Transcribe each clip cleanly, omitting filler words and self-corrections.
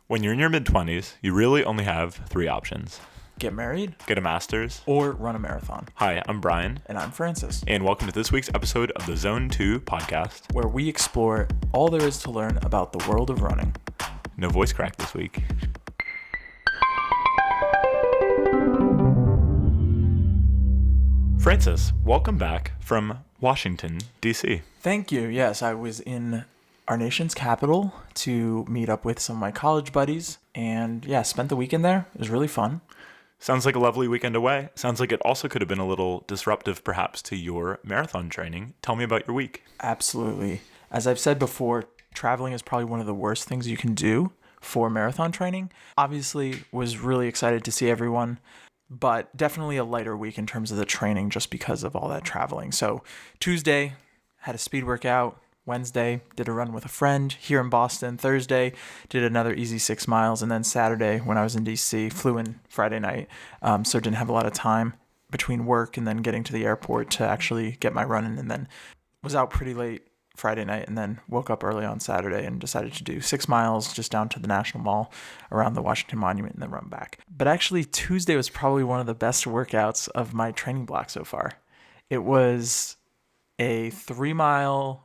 When you're in your mid-20s, you really only have three options. Get married, Get a master's, or run a marathon. Hi, I'm Brian, And I'm Francis, and welcome to this week's episode of the Zone 2 podcast. where we explore all there is to learn about the world of running. No voice crack this week. Francis, welcome back from Washington, D.C. Thank you. Yes, I was in our nation's capital to meet up with some of my college buddies, and spent the weekend there. It was really fun. Sounds like a lovely weekend away. Sounds like it also could have been a little disruptive, perhaps, to your marathon training. Tell me about your week. Absolutely. As I've said before, traveling is probably one of the worst things you can do for marathon training. Obviously, was really excited to see everyone, but definitely a lighter week in terms of the training just because of all that traveling. So Tuesday, had a speed workout. Wednesday, did a run with a friend here in Boston. Thursday, did another easy 6 miles. And then Saturday, when I was in DC, flew in Friday night. So didn't have a lot of time between work and then getting to the airport to actually get my run in. And then was out pretty late Friday night and then woke up early on Saturday and decided to do 6 miles just down to the National Mall around the Washington Monument and then run back. But actually, Tuesday was probably one of the best workouts of my training block so far. It was a 2 mile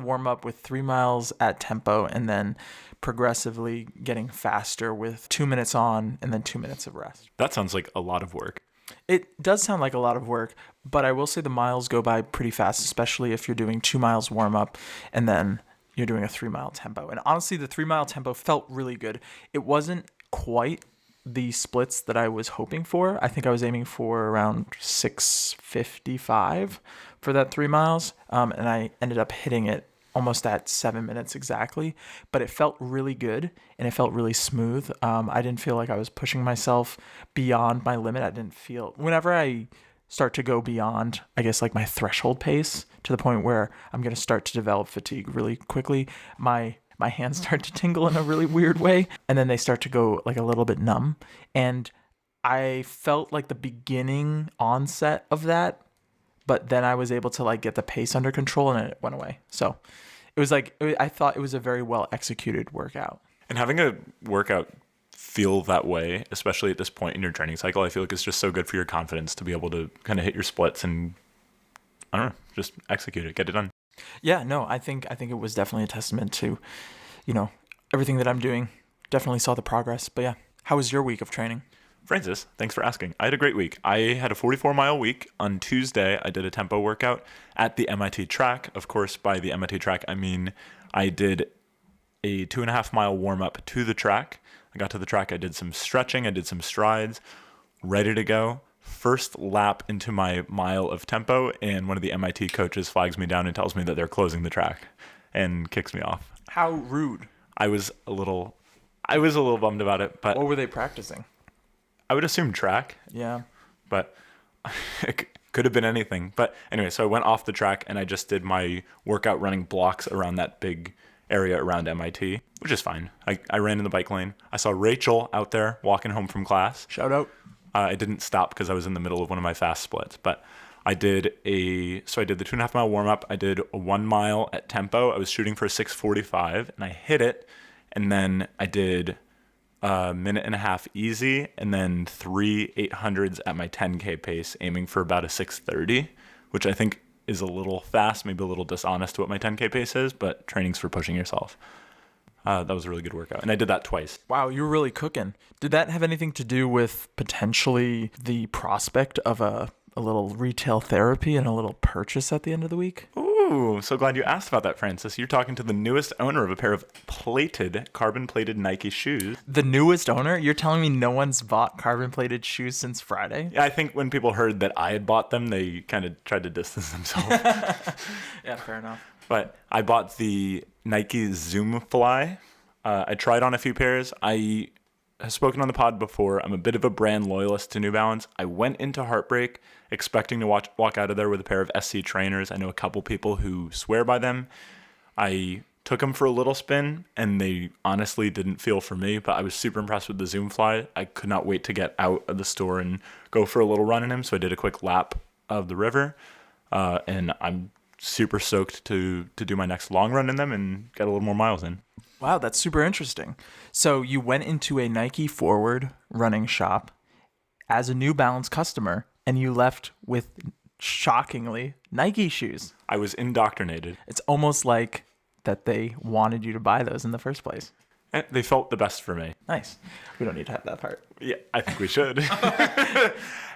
warm up with 3 miles at tempo and then progressively getting faster with 2 minutes on and then 2 minutes of rest. That sounds like a lot of work. It does sound like a lot of work, but I will say the miles go by pretty fast, especially if you're doing 2 miles warm up and then you're doing a 3 mile tempo. And honestly, the 3 mile tempo felt really good. It wasn't quite the splits that I was hoping for. I think I was aiming for around 6:55 for that 3 miles. And I ended up hitting it almost at 7 minutes exactly, but it felt really good and it felt really smooth. I didn't feel like I was pushing myself beyond my limit. I didn't feel, whenever I start to go beyond, I guess, like my threshold pace to the point where I'm going to start to develop fatigue really quickly, my hands start to tingle in a really weird way, and then they start to go like a little bit numb. And I felt like the beginning onset of that, but then I was able to like get the pace under control and it went away. So it was like, I thought it was a very well executed workout. And having a workout feel that way, especially at this point in your training cycle, I feel like it's just so good for your confidence to be able to kind of hit your splits and, I don't know, just execute it, get it done. Yeah, no, I think it was definitely a testament to, everything that I'm doing. Definitely saw the progress. But yeah, how was your week of training? Francis, thanks for asking. I had a great week. I had a 44-mile week. On Tuesday, I did a tempo workout at the MIT track. Of course, by the MIT track, I mean I did a 2.5-mile warm-up to the track. I got to the track. I did some stretching. I did some strides. Ready to go. First lap into my mile of tempo, and one of the MIT coaches flags me down and tells me that they're closing the track and kicks me off. How rude. I was a little bummed about it, but What were they practicing? I would assume track. Yeah. But it could have been anything. But anyway, so I went off the track and I just did my workout running blocks around that big area around MIT, which is fine. I ran in the bike lane. I saw Rachel out there walking home from class. Shout out. I didn't stop because I was in the middle of one of my fast splits, but I did the 2.5-mile warm up. I did a 1 mile at tempo. I was shooting for a 6:45 and I hit it. And then I did a minute and a half easy and then 3 800s at my 10K pace, aiming for about a 6:30, which I think is a little fast, maybe a little dishonest to what my 10K pace is, but training's for pushing yourself. That was a really good workout. And I did that twice. Wow, you were really cooking. Did that have anything to do with potentially the prospect of a little retail therapy and a little purchase at the end of the week? Ooh, so glad you asked about that, Francis. You're talking to the newest owner of a pair of carbon-plated Nike shoes. The newest owner? You're telling me no one's bought carbon-plated shoes since Friday? Yeah, I think when people heard that I had bought them, they kind of tried to distance themselves. Yeah, fair enough. But I bought the Nike Zoom Fly. I tried on a few pairs. I have spoken on the pod before. I'm a bit of a brand loyalist to New Balance. I went into Heartbreak expecting to walk out of there with a pair of SC trainers. I know a couple people who swear by them. I took them for a little spin, and they honestly didn't feel for me, but I was super impressed with the Zoom Fly. I could not wait to get out of the store and go for a little run in them, so I did a quick lap of the river, and I'm super stoked to do my next long run in them and get a little more miles in. Wow, that's super interesting. So you went into a Nike Forward running shop as a New Balance customer, and you left with, shockingly, Nike shoes. I was indoctrinated. It's almost like that they wanted you to buy those in the first place. And they felt the best for me. Nice. We don't need to have that part. Yeah, I think we should.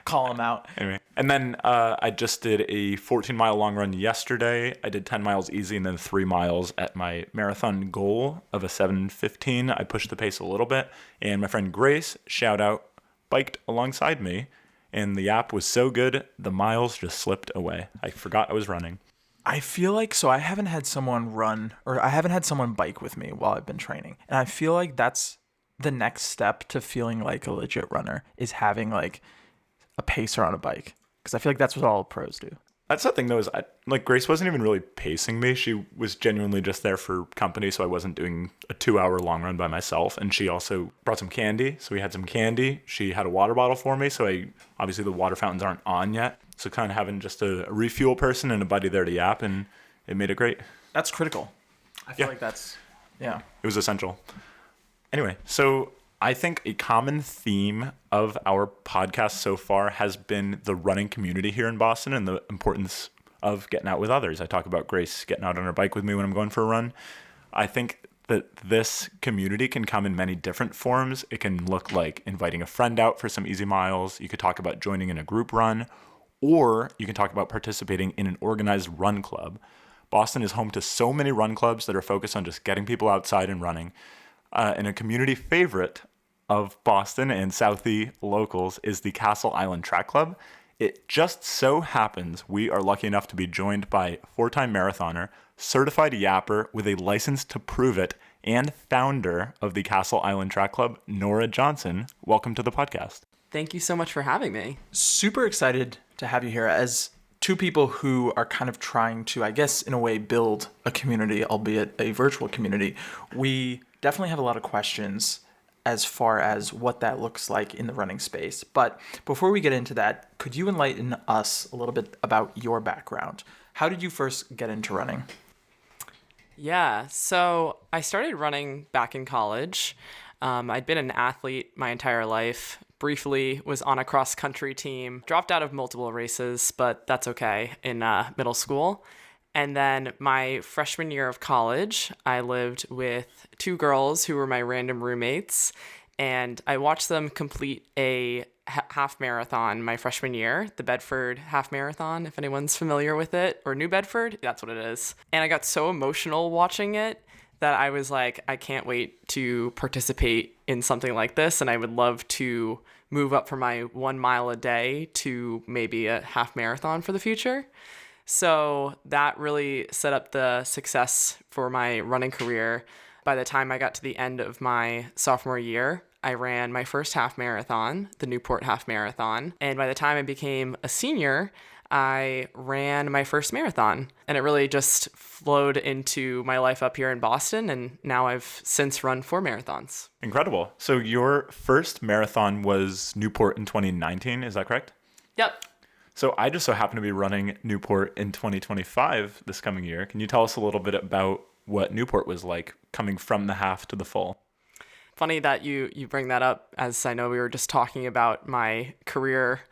Call them out. Anyway, and then I just did a 14-mile long run yesterday. I did 10 miles easy and then 3 miles at my marathon goal of a 7:15. I pushed the pace a little bit, and my friend Grace, shout out, biked alongside me, and the app was so good, the miles just slipped away. I forgot I was running. I feel like, so I haven't had someone run, or I haven't had someone bike with me while I've been training. And I feel like that's the next step to feeling like a legit runner, is having like a pacer on a bike. Because I feel like that's what all pros do. That's the thing, though, is Grace wasn't even really pacing me. She was genuinely just there for company, so I wasn't doing a 2-hour long run by myself. And she also brought some candy, so we had some candy. She had a water bottle for me, so obviously the water fountains aren't on yet. So kind of having just a refuel person and a buddy there to yap, and it made it great. That's critical. I feel like that's, yeah. It was essential. Anyway, so I think a common theme of our podcast so far has been the running community here in Boston and the importance of getting out with others. I talk about Grace getting out on her bike with me when I'm going for a run. I think that this community can come in many different forms. It can look like inviting a friend out for some easy miles. You could talk about joining in a group run, or you can talk about participating in an organized run club. Boston is home to so many run clubs that are focused on just getting people outside and running. And a community favorite of Boston and Southie locals is the Castle Island Track Club. It just so happens we are lucky enough to be joined by 4-time marathoner, certified yapper with a license to prove it, and founder of the Castle Island Track Club, Nora Johnson. Welcome to the podcast. Thank you so much for having me. Super excited to have you here as two people who are kind of trying to, I guess, in a way, build a community, albeit a virtual community. We definitely have a lot of questions as far as what that looks like in the running space. But before we get into that, could you enlighten us a little bit about your background? How did you first get into running? Yeah, so I started running back in college. I'd been an athlete my entire life. Briefly was on a cross-country team. Dropped out of multiple races, but that's okay, in middle school. And then my freshman year of college, I lived with 2 girls who were my random roommates, and I watched them complete a half marathon my freshman year, the Bedford half marathon, if anyone's familiar with it, or New Bedford, that's what it is. And I got so emotional watching it that I was like, I can't wait to participate in something like this, and I would love to move up from my 1 mile a day to maybe a half marathon for the future. So that really set up the success for my running career. By the time I got to the end of my sophomore year, I ran my first half marathon, the Newport half marathon. And by the time I became a senior, I ran my first marathon. And it really just flowed into my life up here in Boston. And now I've since run 4 marathons. Incredible. So your first marathon was Newport in 2019, is that correct? Yep. So I just so happen to be running Newport in 2025 this coming year. Can you tell us a little bit about what Newport was like coming from the half to the full? Funny that you bring that up, as I know we were just talking about my career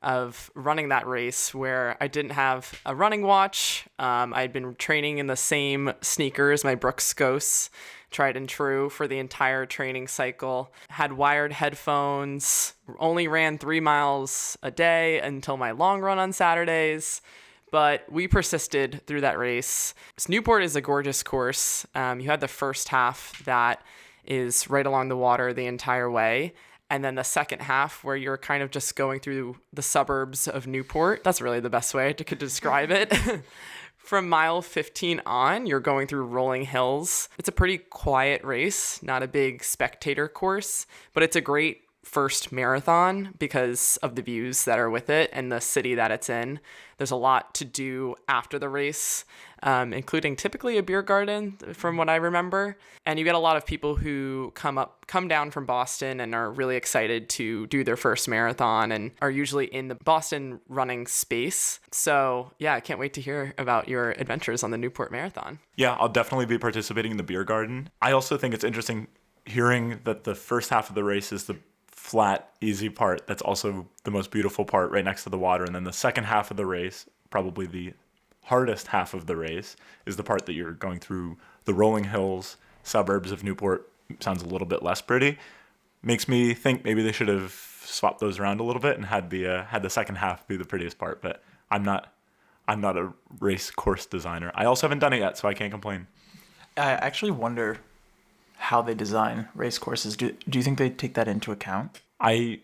of running that race where I didn't have a running watch. I'd been training in the same sneakers, my Brooks Ghosts, tried and true for the entire training cycle, had wired headphones, only ran 3 miles a day until my long run on Saturdays, but we persisted through that race. So Newport is a gorgeous course. You had the first half that is right along the water the entire way, and then the second half where you're kind of just going through the suburbs of Newport. That's really the best way to describe it. From mile 15 on, you're going through rolling hills. It's a pretty quiet race, not a big spectator course, but it's a great first marathon because of the views that are with it and the city that it's in. There's a lot to do after the race, including typically a beer garden from what I remember. And you get a lot of people who come down from Boston and are really excited to do their first marathon and are usually in the Boston running space. So yeah, I can't wait to hear about your adventures on the Newport Marathon. Yeah, I'll definitely be participating in the beer garden. I also think it's interesting hearing that the first half of the race is the flat, easy part. That's also the most beautiful part right next to the water. And then the second half of the race, probably the hardest half of the race, is the part that you're going through the rolling hills, suburbs of Newport. Sounds a little bit less pretty. Makes me think maybe they should have swapped those around a little bit and had the second half be the prettiest part. But I'm not a race course designer. I also haven't done it yet, so I can't complain. I actually wonder how they design race courses. Do you think they take that into account? I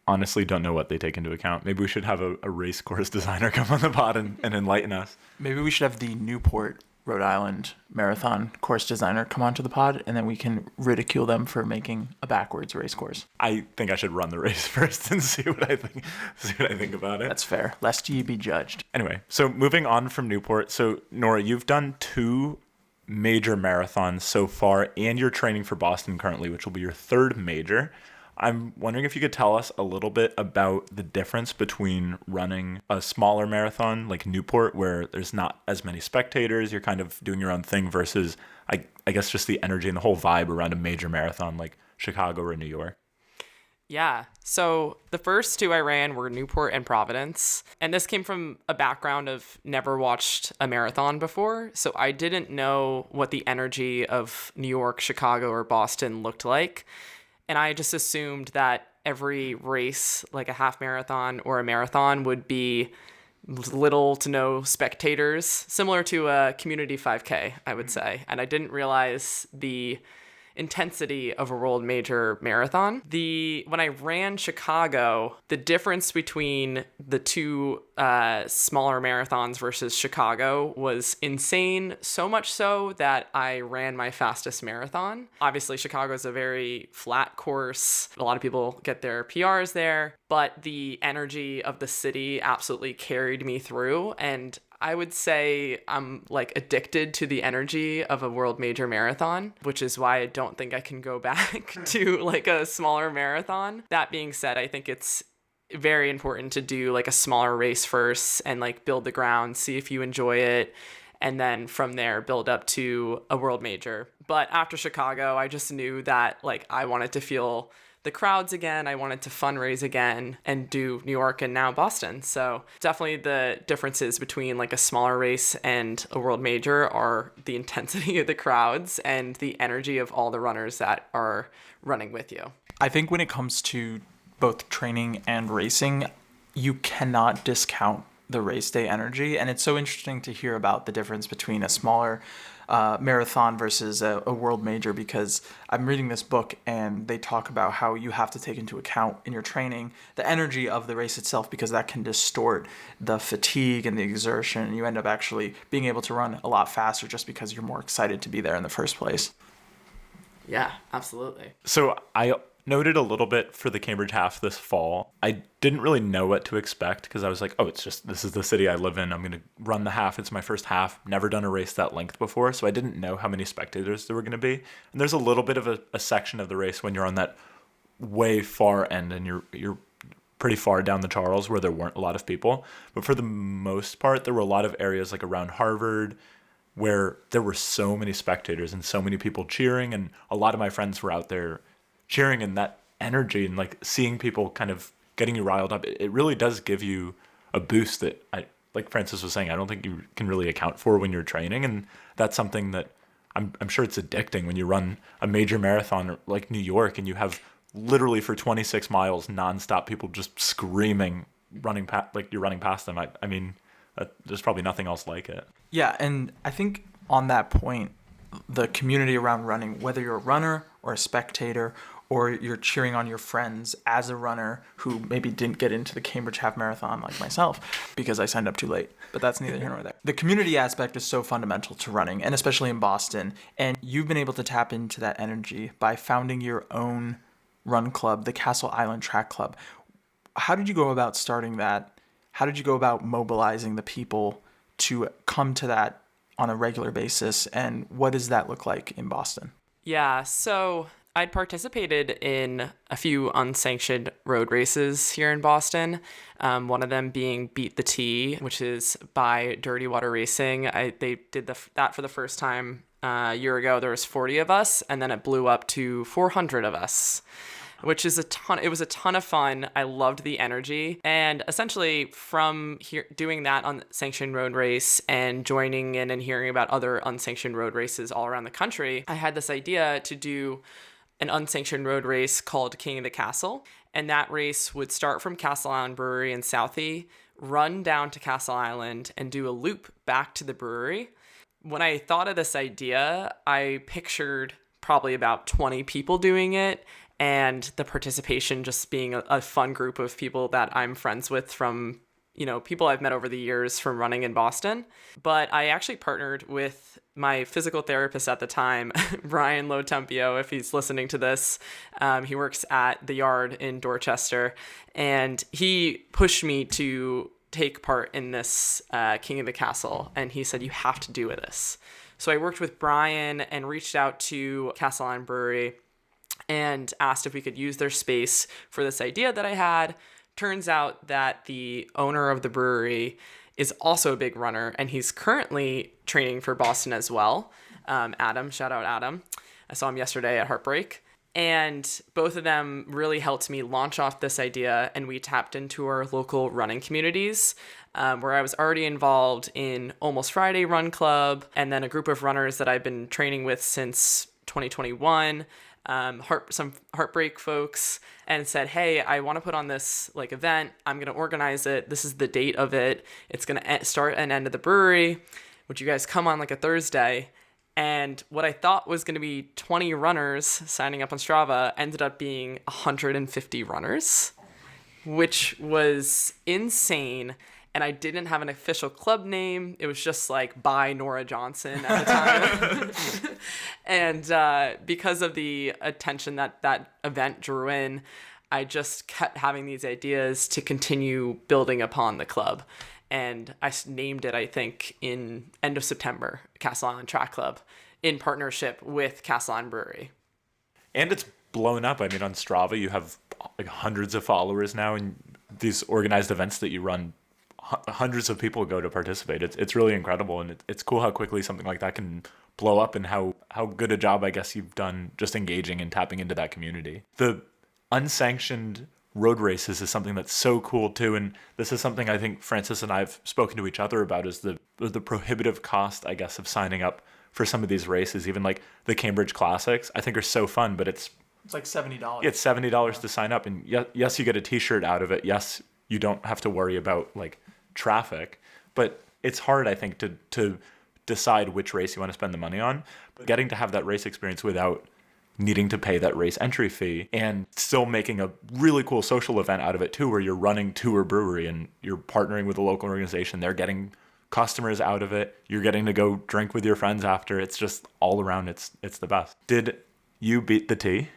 honestly don't know what they take into account. Maybe we should have a race course designer come on the pod and enlighten us. Maybe we should have the Newport, Rhode Island marathon course designer come onto the pod, and then we can ridicule them for making a backwards race course. I think I should run the race first and see what I think about it. That's fair, lest ye be judged. Anyway, so moving on from Newport. So Nora, you've done 2 major marathons so far, and you're training for Boston currently, which will be your 3rd major. I'm wondering if you could tell us a little bit about the difference between running a smaller marathon like Newport, where there's not as many spectators, you're kind of doing your own thing, versus I guess just the energy and the whole vibe around a major marathon like Chicago or New York. Yeah. So the first 2 I ran were Newport and Providence. And this came from a background of never watched a marathon before. So I didn't know what the energy of New York, Chicago, or Boston looked like. And I just assumed that every race, like a half marathon or a marathon, would be little to no spectators, similar to a community 5K, I would say. And I didn't realize the intensity of a world major marathon. When I ran Chicago, the difference between the 2 smaller marathons versus Chicago was insane, so much so that I ran my fastest marathon. Obviously, Chicago is a very flat course. A lot of people get their PRs there, but the energy of the city absolutely carried me through, and I would say I'm like addicted to the energy of a world major marathon, which is why I don't think I can go back to like a smaller marathon. That being said, I think it's very important to do like a smaller race first and like build the ground, see if you enjoy it, and then from there build up to a world major. But after Chicago, I just knew that like I wanted to feel the crowds again. I wanted to fundraise again and do New York and now Boston. So definitely the differences between like a smaller race and a world major are the intensity of the crowds and the energy of all the runners that are running with you. I think when it comes to both training and racing, you cannot discount the race day energy. And it's so interesting to hear about the difference between a smaller marathon versus a world major, because I'm reading this book and they talk about how you have to take into account in your training the energy of the race itself, because that can distort the fatigue and the exertion, and you end up actually being able to run a lot faster just because you're more excited to be there in the first place. Yeah, absolutely. So I noted a little bit for the Cambridge half this fall. I didn't really know what to expect because I was like, oh, this is the city I live in. I'm going to run the half. It's my first half. Never done a race that length before. So I didn't know how many spectators there were going to be. And there's a little bit of a section of the race when you're on that way far end and you're pretty far down the Charles where there weren't a lot of people. But for the most part, there were a lot of areas like around Harvard where there were so many spectators and so many people cheering. And a lot of my friends were out there cheering, and that energy and like seeing people kind of getting you riled up, it really does give you a boost that like Francis was saying, I don't think you can really account for when you're training. And that's something that I'm sure it's addicting when you run a major marathon like New York and you have literally for 26 miles nonstop people just screaming, running past, like you're running past them. I mean, there's probably nothing else like it. Yeah, and I think on that point, the community around running, whether you're a runner or a spectator, or you're cheering on your friends as a runner who maybe didn't get into the Cambridge Half Marathon like myself because I signed up too late, but that's neither here nor there. The community aspect is so fundamental to running, and especially in Boston, and you've been able to tap into that energy by founding your own run club, the Castle Island Track Club. How did you go about starting that? How did you go about mobilizing the people to come to that on a regular basis? And what does that look like in Boston? Yeah, so I'd participated in a few unsanctioned road races here in Boston. One of them being Beat the T, which is by Dirty Water Racing. They did that for the first time a year ago. There was 40 of us, and then it blew up to 400 of us, which is a ton. It was a ton of fun. I loved the energy. And essentially from here doing that unsanctioned road race and joining in and hearing about other unsanctioned road races all around the country, I had this idea to do an unsanctioned road race called King of the Castle. And that race would start from Castle Island Brewery in Southie, run down to Castle Island, and do a loop back to the brewery. When I thought of this idea, I pictured probably about 20 people doing it, and the participation just being a fun group of people that I'm friends with from, people I've met over the years from running in Boston. But I actually partnered with my physical therapist at the time, Brian Lotempio, if he's listening to this. He works at the Yard in Dorchester, and he pushed me to take part in this King of the Castle, and he said, you have to do this. So I worked with Brian and reached out to Castle Island Brewery and asked if we could use their space for this idea that I had. Turns out that the owner of the brewery is also a big runner, and he's currently training for Boston as well. Adam, shout out Adam. I saw him yesterday at Heartbreak. And both of them really helped me launch off this idea, and we tapped into our local running communities, where I was already involved in Almost Friday Run Club, and then a group of runners that I've been training with since 2021, some Heartbreak folks, and said, hey, I want to put on this event. I'm going to organize it. This is the date of it. It's going to start and end at the brewery. Would you guys come on a Thursday? And what I thought was going to be 20 runners signing up on Strava ended up being 150 runners, which was insane. And I didn't have an official club name. It was just by Nora Johnson at the time. And because of the attention that event drew in, I just kept having these ideas to continue building upon the club. And I named it, I think, in end of September, Castle Island Track Club, in partnership with Castle Island Brewery. And it's blown up. I mean, on Strava, you have hundreds of followers now, and these organized events that you run, hundreds of people go to participate. It's really incredible, and it's cool how quickly something like that can blow up, and how good a job, I guess, you've done just engaging and tapping into that community. The unsanctioned road races is something that's so cool too, and this is something I think Francis and I have spoken to each other about, is the prohibitive cost, I guess, of signing up for some of these races. Even the Cambridge Classics, I think, are so fun, but it's $70. Yeah, it's $70 to sign up, and yes, you get a T-shirt out of it. Yes, you don't have to worry about traffic, but it's hard, I think, to decide which race you want to spend the money on. But getting to have that race experience without needing to pay that race entry fee, and still making a really cool social event out of it too, where you're running to a brewery and you're partnering with a local organization. They're getting customers out of it. You're getting to go drink with your friends after. It's just all around. It's the best. Did you beat the T?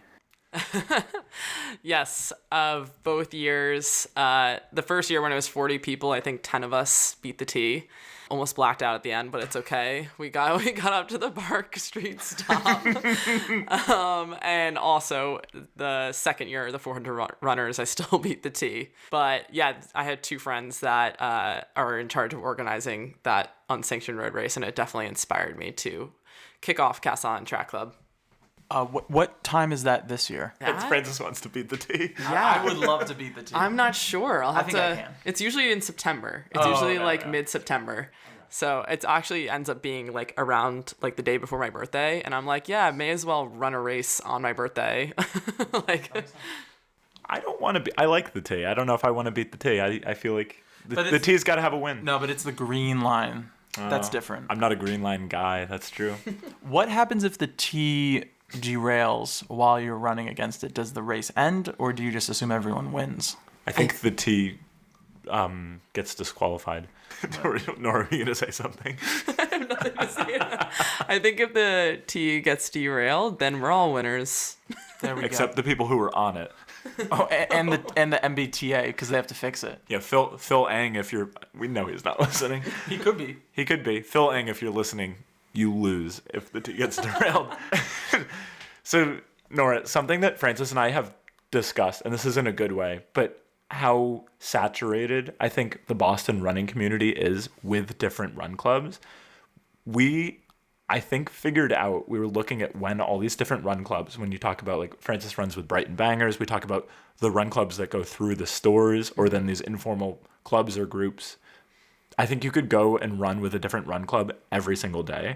Yes, of both years. The first year when it was 40 people, I think 10 of us beat the T. Almost blacked out at the end, but it's okay. We got up to the Park Street stop. And also the second year, the 400 runners, I still beat the T. But yeah, I had two friends that are in charge of organizing that unsanctioned road race, and it definitely inspired me to kick off Castle Island Track Club. What time is that this year? Francis wants to beat the T. Yeah, I would love to beat the T. I'm not sure. I think I can. It's usually in September. It's usually mid-September. Okay. So it actually ends up being around the day before my birthday, and I'm yeah, may as well run a race on my birthday. I don't want to be. I like the T. I don't know if I want to beat the T. I feel like the T's got to have a win. No, but it's the green line. That's different. I'm not a green line guy. That's true. What happens if the T derails while you're running against it? Does the race end, or do you just assume everyone wins? I think the T gets disqualified. Nora, are you going to say something? have nothing to say. I think if the tea gets derailed, then we're all winners. There we Except go. the people who were on it. Oh, and the MBTA because they have to fix it. Yeah, Phil Eng, if you're... We know he's not listening. He could be. He could be. Phil Eng, if you're listening, you lose if the tea gets derailed. So, Nora, something that Francis and I have discussed, and this is in a good way, but how saturated I think the Boston running community is with different run clubs. I think figured out, we were looking at when all these different run clubs, when you talk about like Francis runs with Brighton Bangers, we talk about the run clubs that go through the stores or then these informal clubs or groups. I think you could go and run with a different run club every single day.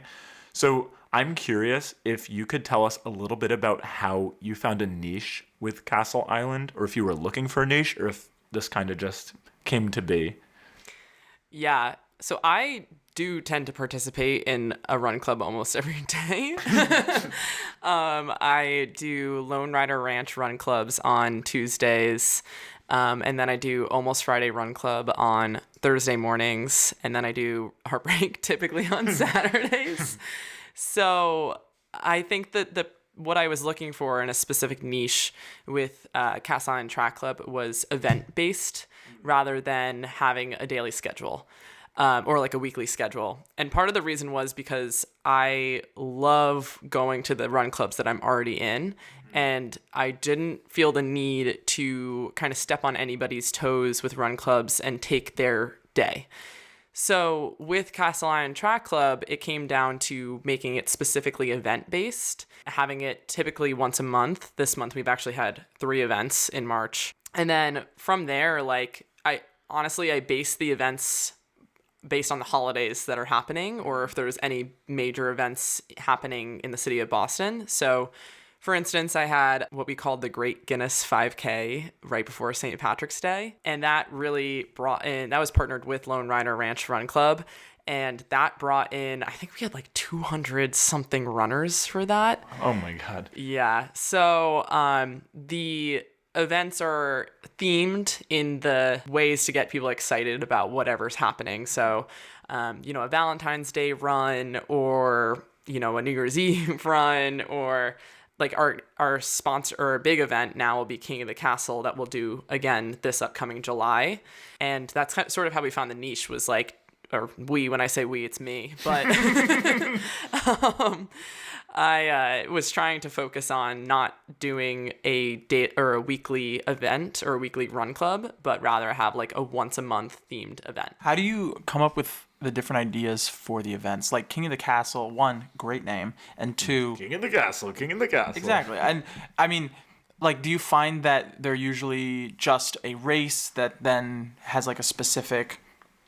So I'm curious if you could tell us a little bit about how you found a niche with Castle Island, or if you were looking for a niche, or if this kind of just came to be. Yeah. So I do tend to participate in a run club almost every day. I do Lone Rider Ranch run clubs on Tuesdays. And then I do Almost Friday Run Club on Thursday mornings. And then I do Heartbreak typically on Saturdays. So I think that what I was looking for in a specific niche with Castle Island Track Club was event-based rather than having a daily schedule. Or like a weekly schedule. And part of the reason was because I love going to the run clubs that I'm already in. And I didn't feel the need to kind of step on anybody's toes with run clubs and take their day. So with Castle Island Track Club, it came down to making it specifically event-based, having it typically once a month. This month, we've actually had 3 events in March. And then from there, like, I base the events based on the holidays that are happening or if there's any major events happening in the city of Boston. So, for instance, I had what we called the Great Guinness 5K right before St. Patrick's Day. And that really that was partnered with Lone Rider Ranch Run Club. And that brought in, I think we had like 200 something runners for that. Oh my God. Yeah. So the events are themed in the ways to get people excited about whatever's happening. So, a Valentine's Day run or, a New Year's Eve run or like our sponsor or big event now will be King of the Castle that we'll do again this upcoming July. And that's sort of how we found the niche was like, or when I say we, it's me, but I was trying to focus on not doing a date or a weekly event or a weekly run club, but rather have like a once a month themed event. How do you come up with the different ideas for the events? Like King of the Castle, 1, great name, and 2... King of the Castle. Exactly. And I mean, like, do you find that they're usually just a race that then has like a specific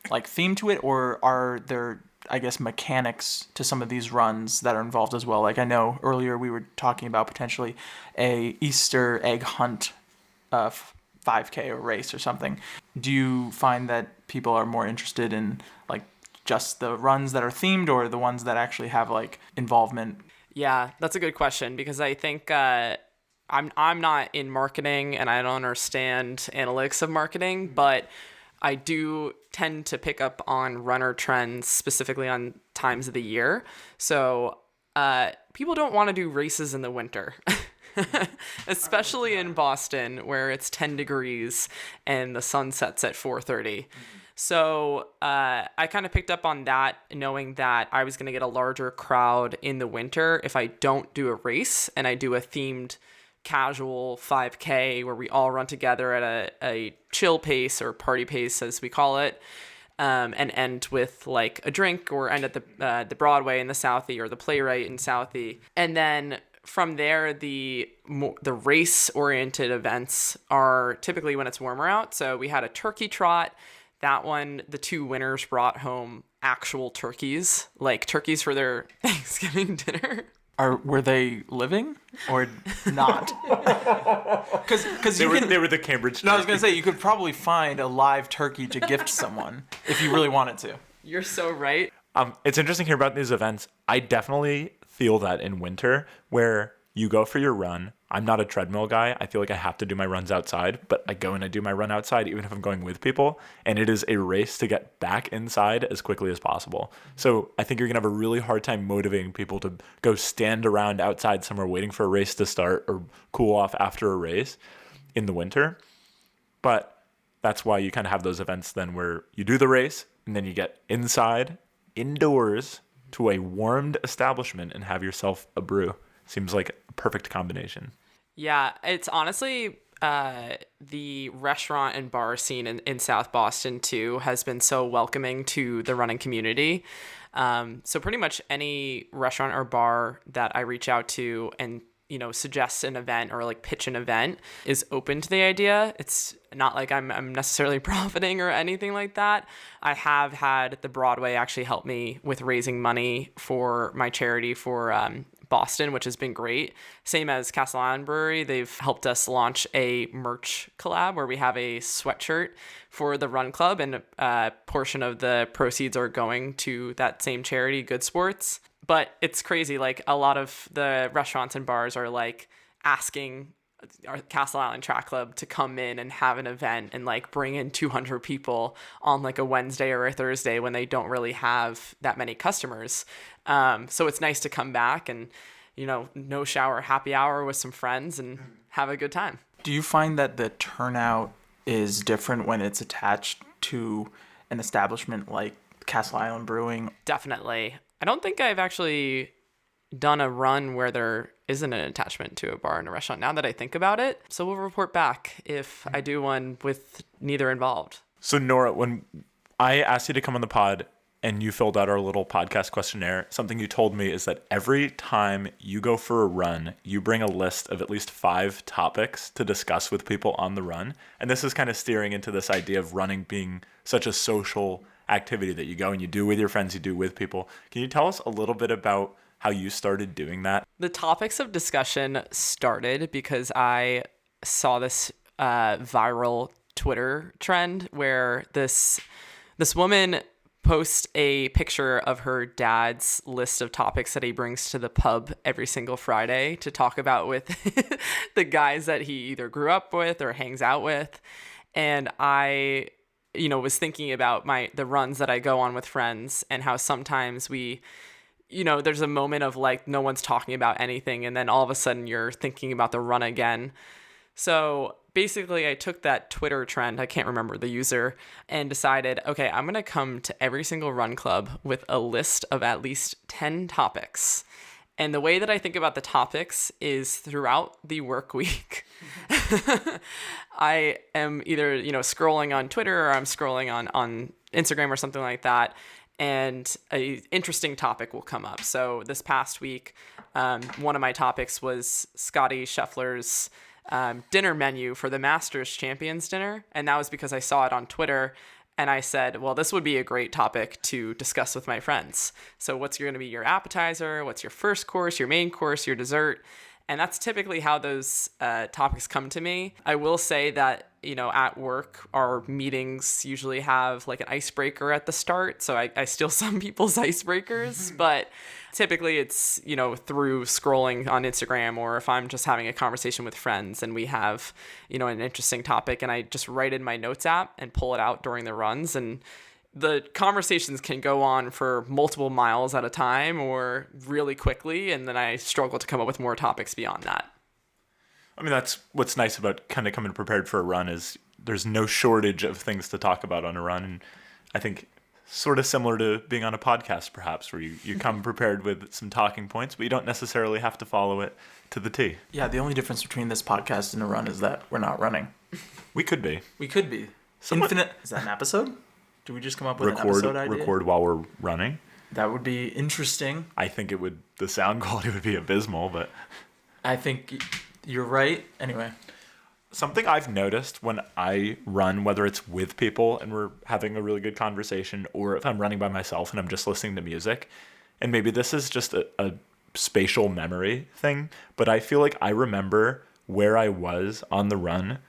like theme to it, or are there, I guess, mechanics to some of these runs that are involved as well? Like I know earlier we were talking about potentially a Easter egg hunt 5K or race or something. Do you find that people are more interested in like just the runs that are themed or the ones that actually have like involvement? Yeah, that's a good question because I think I'm not in marketing and I don't understand analytics of marketing, but I do tend to pick up on runner trends, specifically on times of the year. So people don't want to do races in the winter, especially in Boston where it's 10 degrees and the sun sets at 4:30. So I kind of picked up on that, knowing that I was going to get a larger crowd in the winter if I don't do a race and I do a themed casual 5K where we all run together at a chill pace or party pace as we call it, and end with like a drink or end at the Broadway in the Southie or the Playwright in Southie. And then from there, the race oriented events are typically when it's warmer out. So we had a turkey trot. That one, the 2 winners brought home actual turkeys, like turkeys for their Thanksgiving dinner. Were they living or not? Because they were the Cambridge turkey. No, I was gonna say you could probably find a live turkey to gift someone if you really wanted to. You're so right. It's interesting to hear about these events. I definitely feel that in winter where you go for your run. I'm not a treadmill guy. I feel like I have to do my runs outside, but I go and I do my run outside even if I'm going with people, and it is a race to get back inside as quickly as possible. So I think you're going to have a really hard time motivating people to go stand around outside somewhere waiting for a race to start or cool off after a race in the winter. But that's why you kind of have those events then where you do the race and then you get indoors to a warmed establishment and have yourself a brew. Seems like a perfect combination. Yeah, it's honestly the restaurant and bar scene in South Boston too has been so welcoming to the running community. So pretty much any restaurant or bar that I reach out to and suggest an event or like pitch an event is open to the idea. It's not like I'm necessarily profiting or anything like that. I have had the Broadway actually help me with raising money for my charity for Boston, which has been great. Same as Castle Island Brewery. They've helped us launch a merch collab where we have a sweatshirt for the run club, and a portion of the proceeds are going to that same charity, GoodSports. But it's crazy. Like, a lot of the restaurants and bars are like asking our Castle Island Track Club to come in and have an event and like bring in 200 people on like a Wednesday or a Thursday when they don't really have that many customers. So it's nice to come back and, no shower happy hour with some friends and have a good time. Do you find that the turnout is different when it's attached to an establishment like Castle Island Brewing? Definitely. I don't think I've actually done a run where there isn't an attachment to a bar and a restaurant now that I think about it. So we'll report back if I do one with neither involved. So Nora, when I asked you to come on the pod and you filled out our little podcast questionnaire, something you told me is that every time you go for a run, you bring a list of at least 5 topics to discuss with people on the run. And this is kind of steering into this idea of running being such a social activity that you go and you do with your friends, you do with people. Can you tell us a little bit about how you started doing that? The topics of discussion started because I saw this viral Twitter trend where this woman posts a picture of her dad's list of topics that he brings to the pub every single Friday to talk about with the guys that he either grew up with or hangs out with. And I was thinking about the runs that I go on with friends and how sometimes there's a moment of like no one's talking about anything, and then all of a sudden you're thinking about the run again. So basically I took that Twitter trend, I can't remember the user, and decided, okay, I'm going to come to every single run club with a list of at least 10 topics. And the way that I think about the topics is throughout the work week, I am either, scrolling on Twitter or I'm scrolling on Instagram or something like that, and an interesting topic will come up. So this past week, one of my topics was Scotty Scheffler's dinner menu for the Masters Champions dinner. And that was because I saw it on Twitter and I said, well, this would be a great topic to discuss with my friends. So what's going to be your appetizer? What's your first course, your main course, your dessert? And that's typically how those topics come to me. I will say that, at work, our meetings usually have like an icebreaker at the start. So I steal some people's icebreakers, but typically it's, through scrolling on Instagram, or if I'm just having a conversation with friends and we have, an interesting topic, and I just write in my notes app and pull it out during the runs. And the conversations can go on for multiple miles at a time or really quickly, and then I struggle to come up with more topics beyond that. I mean, that's what's nice about kind of coming prepared for a run is there's no shortage of things to talk about on a run. And I think sort of similar to being on a podcast, perhaps, where you come prepared with some talking points, but you don't necessarily have to follow it to the T. Yeah, the only difference between this podcast and a run is that we're not running. We could be. We could be. Infinite. Is that an episode? Do we just come up with an episode idea? Record while we're running. That would be interesting. I think the sound quality would be abysmal, but I think you're right. Anyway. Something I've noticed when I run, whether it's with people and we're having a really good conversation, or if I'm running by myself and I'm just listening to music, and maybe this is just a spatial memory thing, but I feel like I remember where I was on the run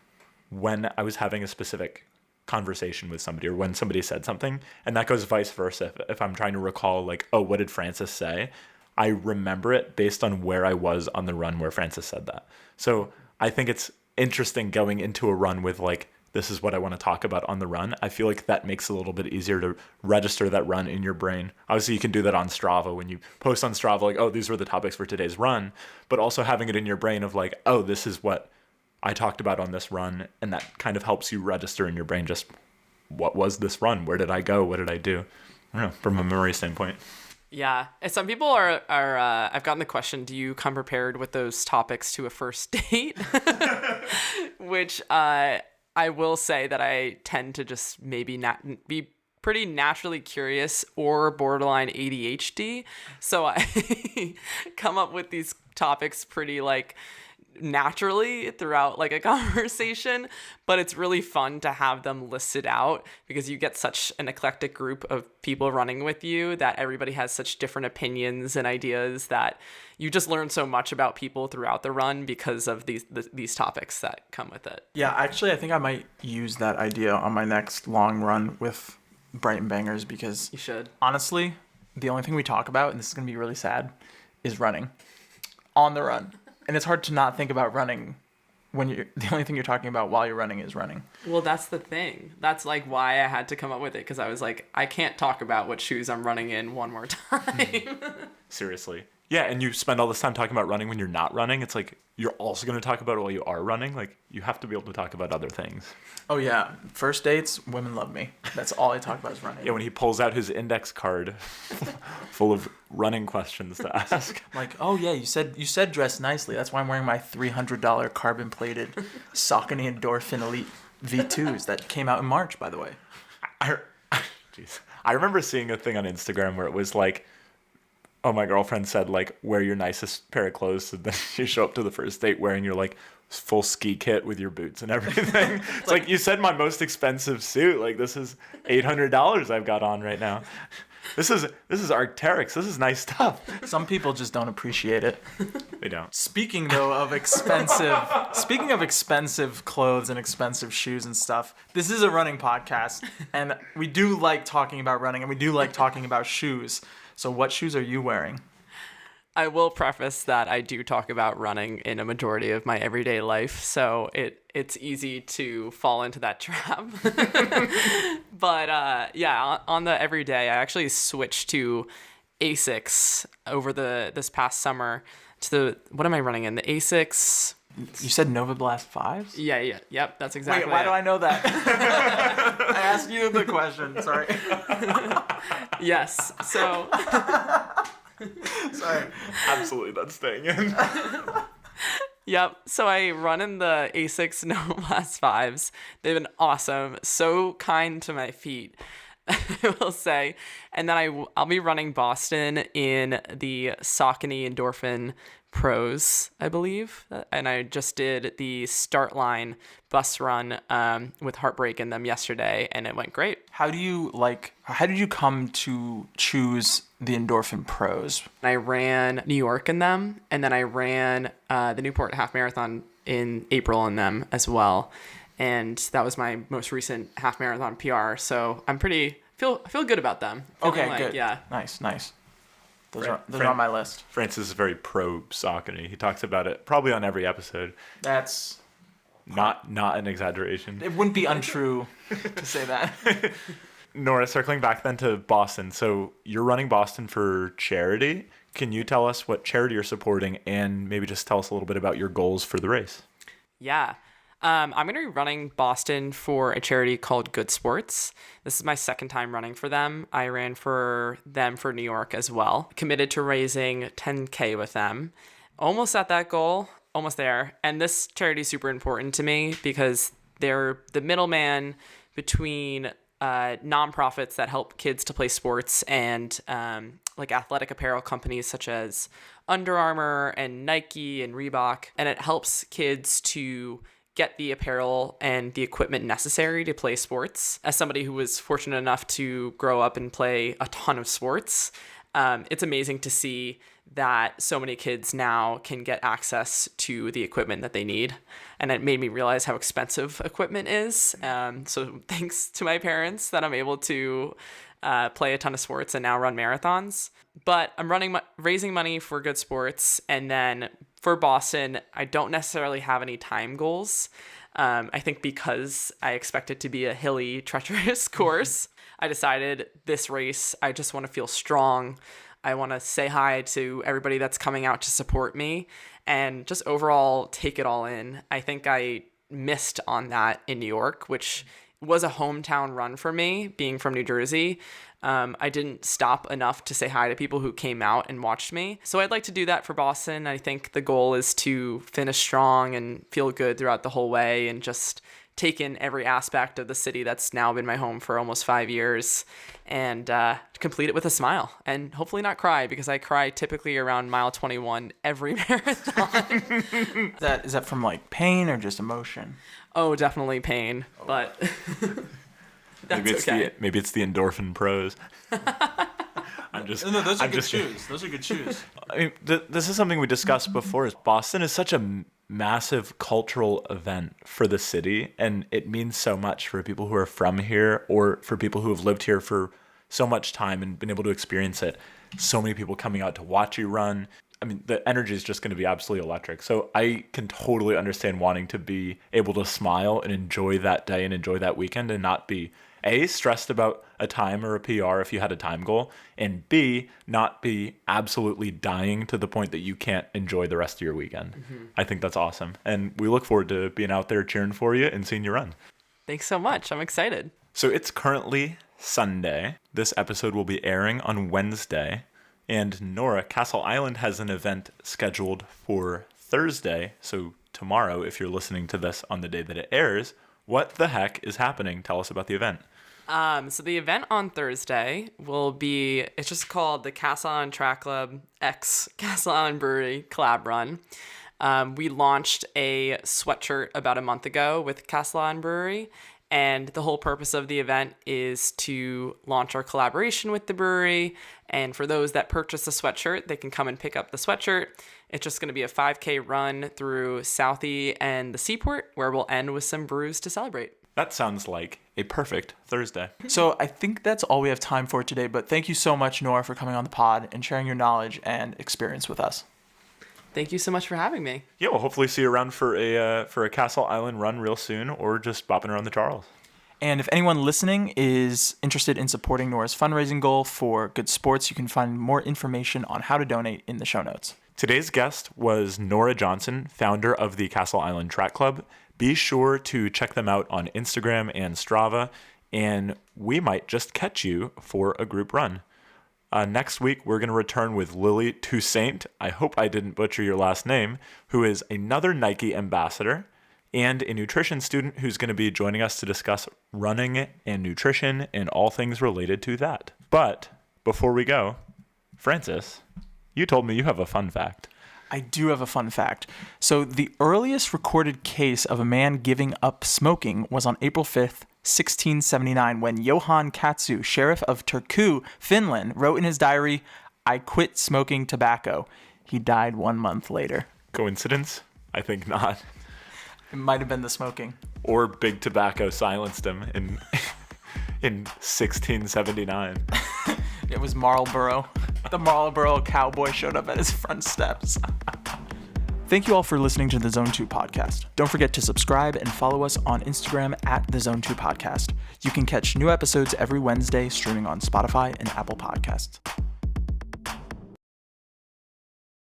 when I was having a specific conversation with somebody or when somebody said something, and that goes vice versa. If I'm trying to recall like, oh, what did Francis say? I remember it based on where I was on the run where Francis said that. So I think it's interesting going into a run with like, this is what I want to talk about on the run. I feel like that makes it a little bit easier to register that run in your brain. Obviously, you can do that on Strava when you post on Strava, like, oh, these were the topics for today's run, but also having it in your brain of like, oh, this is what I talked about on this run. And that kind of helps you register in your brain just what was this run? Where did I go? What did I do? I don't know, from a memory standpoint. Yeah. And some people are I've gotten the question, do you come prepared with those topics to a first date? Which I will say that I tend to just maybe not be pretty naturally curious or borderline ADHD. So I come up with these topics pretty like naturally throughout like a conversation, but it's really fun to have them listed out because you get such an eclectic group of people running with you that everybody has such different opinions and ideas that you just learn so much about people throughout the run because of these topics that come with it. Yeah, actually, I think I might use that idea on my next long run with Brighton Bangers because You should. honestly, the only thing we talk about, and this is going to be really sad, is running on the run. And it's hard to not think about running when the only thing you're talking about while you're running is running. Well, that's the thing. That's like why I had to come up with it because I was like, I can't talk about what shoes I'm running in one more time. Seriously. Yeah, and you spend all this time talking about running when you're not running. It's like you're also going to talk about it while you are running. Like you have to be able to talk about other things. Oh yeah, first dates, women love me. That's all I talk about is running. Yeah, when he pulls out his index card full of running questions to ask. Like, oh yeah, you said dress nicely. That's why I'm wearing my $300 carbon plated Saucony Endorphin Elite V2s that came out in March, by the way. I remember seeing a thing on Instagram where it was like, oh, my girlfriend said, like, wear your nicest pair of clothes. And then you show up to the first date wearing your, like, full ski kit with your boots and everything. It's like, you said my most expensive suit. Like, this is $800 I've got on right now. This is Arc'teryx. This is nice stuff. Some people just don't appreciate it. They don't. Speaking of expensive clothes and expensive shoes and stuff, this is a running podcast, and we do like talking about running, and we do like talking about shoes. So what shoes are you wearing? I will preface that I do talk about running in a majority of my everyday life, so it's easy to fall into that trap. But yeah, on the everyday, I actually switched to Asics over this past summer to what am I running in? The Asics. You said Nova Blast 5s? Yep, that's exactly. Wait, why do I know that? I asked you the question. Sorry. Yes. So. Sorry. Absolutely, that's staying in. Yep. So I run in the Asics Nova Blast 5s. They've been awesome. So kind to my feet, I will say. And then I'll be running Boston in the Saucony Endorphin Pros, I believe. And I just did the start line bus run with Heartbreak in them yesterday, and it went great. How did you come to choose the Endorphin Pros? I ran New York in them, and then I ran the Newport half marathon in April in them as well. And that was my most recent half marathon PR. So I'm feel good about them. Okay, good. Yeah. Nice. Those are on my list. Francis is very pro Saucony. He talks about it probably on every episode. That's not an exaggeration. It wouldn't be untrue to say that. Nora, circling back then to Boston. So you're running Boston for charity. Can you tell us what charity you're supporting and maybe just tell us a little bit about your goals for the race? Yeah. I'm going to be running Boston for a charity called GoodSports. This is my second time running for them. I ran for them for New York as well. Committed to raising $10K with them. Almost at that goal. Almost there. And this charity is super important to me because they're the middleman between nonprofits that help kids to play sports and like athletic apparel companies such as Under Armour and Nike and Reebok. And it helps kids to get the apparel and the equipment necessary to play sports. As somebody who was fortunate enough to grow up and play a ton of sports, it's amazing to see that so many kids now can get access to the equipment that they need. And it made me realize how expensive equipment is. So thanks to my parents that I'm able to play a ton of sports and now run marathons. But I'm raising money for GoodSports, and then for Boston, I don't necessarily have any time goals. I think because I expect it to be a hilly, treacherous course, I decided this race, I just want to feel strong. I want to say hi to everybody that's coming out to support me and just overall take it all in. I think I missed on that in New York, which was a hometown run for me, being from New Jersey. I didn't stop enough to say hi to people who came out and watched me. So I'd like to do that for Boston. I think the goal is to finish strong and feel good throughout the whole way and just take in every aspect of the city that's now been my home for almost 5 years and complete it with a smile and hopefully not cry, because I cry typically around mile 21 every marathon. Is that from like pain or just emotion? Oh, definitely pain, but that's okay. Maybe it's the endorphin pros. No, those are good shoes. Those are good shoes. I mean, this is something we discussed before. Boston is such a massive cultural event for the city, and it means so much for people who are from here or for people who have lived here for so much time and been able to experience it. So many people coming out to watch you run. I mean, the energy is just going to be absolutely electric. So I can totally understand wanting to be able to smile and enjoy that day and enjoy that weekend and not be A, stressed about a time or a PR if you had a time goal, and B, not be absolutely dying to the point that you can't enjoy the rest of your weekend. Mm-hmm. I think that's awesome. And we look forward to being out there cheering for you and seeing you run. Thanks so much. I'm excited. So it's currently Sunday. This episode will be airing on Wednesday. And Nora, Castle Island has an event scheduled for Thursday. So tomorrow, if you're listening to this on the day that it airs, what the heck is happening? Tell us about the event. So the event on Thursday will be, it's just called the Castle Island Track Club X Castle Island Brewery Collab Run. We launched a sweatshirt about a month ago with Castle Island Brewery, and the whole purpose of the event is to launch our collaboration with the brewery. And for those that purchase a sweatshirt, they can come and pick up the sweatshirt. It's just going to be a 5K run through Southie and the Seaport, where we'll end with some brews to celebrate. That sounds like a perfect Thursday. So I think that's all we have time for today, but thank you so much, Nora, for coming on the pod and sharing your knowledge and experience with us. Thank you so much for having me. Yeah, we'll hopefully see you around for a Castle Island run real soon, or just bopping around the Charles. And if anyone listening is interested in supporting Nora's fundraising goal for GoodSports, you can find more information on how to donate in the show notes. Today's guest was Nora Johnson, founder of the Castle Island Track Club. Be sure to check them out on Instagram and Strava, and we might just catch you for a group run. Next week, we're going to return with Lily Toussaint. I hope I didn't butcher your last name, who is another Nike ambassador and a nutrition student who's going to be joining us to discuss running and nutrition and all things related to that. But before we go, Francis, you told me you have a fun fact. I do have a fun fact. So the earliest recorded case of a man giving up smoking was on April 5th, 1679, when Johan Katsu, sheriff of Turku, Finland, wrote in his diary, "I quit smoking tobacco." He died 1 month later. Coincidence? I think not. It might have been the smoking. Or Big Tobacco silenced him in 1679. It was Marlboro. The Marlboro cowboy showed up at his front steps. Thank you all for listening to the Zone 2 podcast. Don't forget to subscribe and follow us on Instagram at the Zone 2 podcast. You can catch new episodes every Wednesday streaming on Spotify and Apple Podcasts.